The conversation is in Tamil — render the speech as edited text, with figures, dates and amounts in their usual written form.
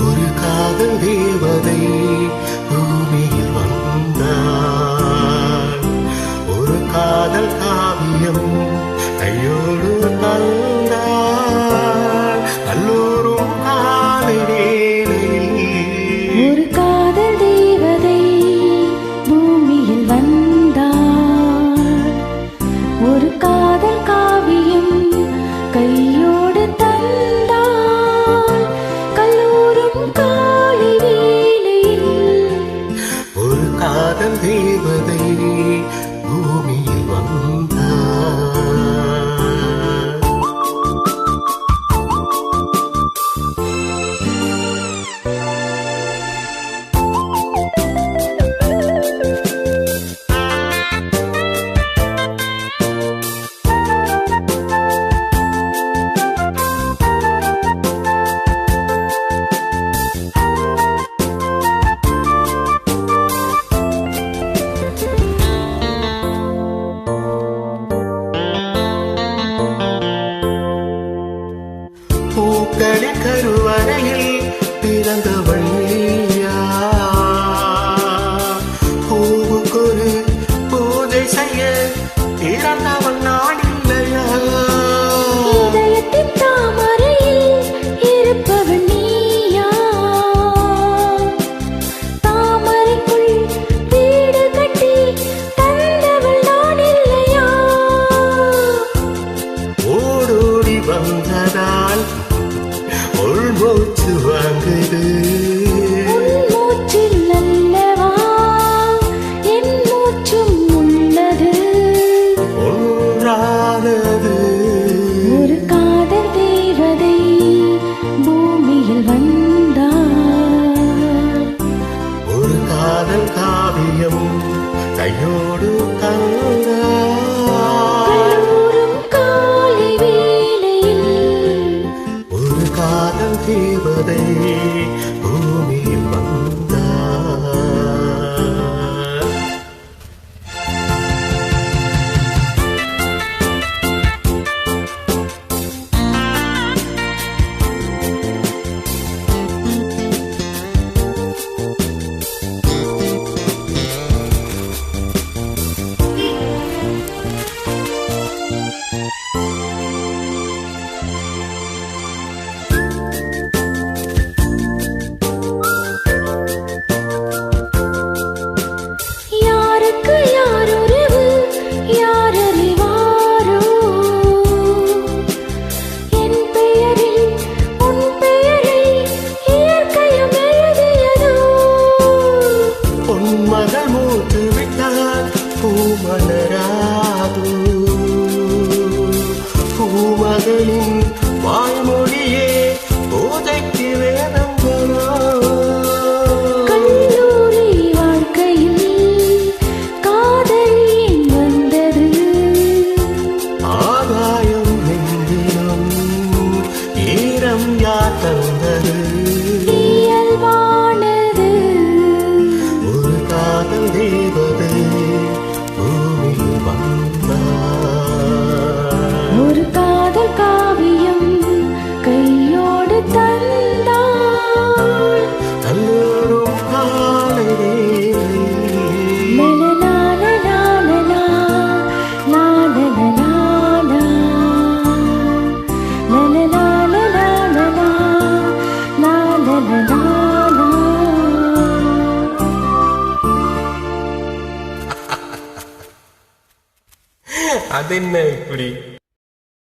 ஒரு காதல் தேவதை பூமியில் வந்தாள். ஒரு காதல் காவியம் கையோடு தந்தாள். அல்லோரும் காலை வேளையில் ஒரு காதல் தேவதை பூமியில் வந்தாள். ஒரு காதல் காவியம் கையோடு தந்தாள். கல்லூரும் காலை வேளையில் ஒரு காதல் தேவதை பூமியில் வந்தாள். பூக்களின் கருவறையில் பிறந்தவள் நீயா? பூவுக்கொரு பூஜை செய்ய பிறந்தவள் நான் இல்லையா? இதயத்தின் தாமரையில் இருப்பவள் நீயா? தாமரைக்குள் வீடு கட்டி தந்தவள் நான் இல்லையா? ஓடோடி வந்ததால் உள்மூச்சு வாங்குது. உன் மூச்சில் அல்லவா என் மூச்சும் உள்ளது. ஒன்றானது ஒரு காதல் தேவதை பூமியில் வந்தாள். ஒரு காதல் காவியம் கையோடு தந்தாள். கல்லூரும் காலை வேளையில் ஒரு காதல் தேவதை பூமியில் வந்தாள். யாருக்கு யார் உறவு யார் அறிவாரோ? என் பெயரில் உன் பெயரை இயற்கையும் எழுதியதோ? பொன்மகள் மூத்து விட்டால் பூமலராது. பூமகளின் வாய்மொழியே பூஜைக்கு வேதங்களோ? கல்லூரி வாழ்க்கையில் காதல் ஏன் வந்தது? ஆகாயம் எங்கிலும் ஈரம் யார் தந்தது? இயல்பானது ஒரு காதல் தேவதை பூமியில் வந்தாள். ஒரு காதல் காவியம் கையோடு தந்தாள். கல்லூரும் காலை வேளையில் லலலாலலாலலா, லாலலலாலா, லலலாலலாலலா, லாலலலாலா. அதென்ன இப்படி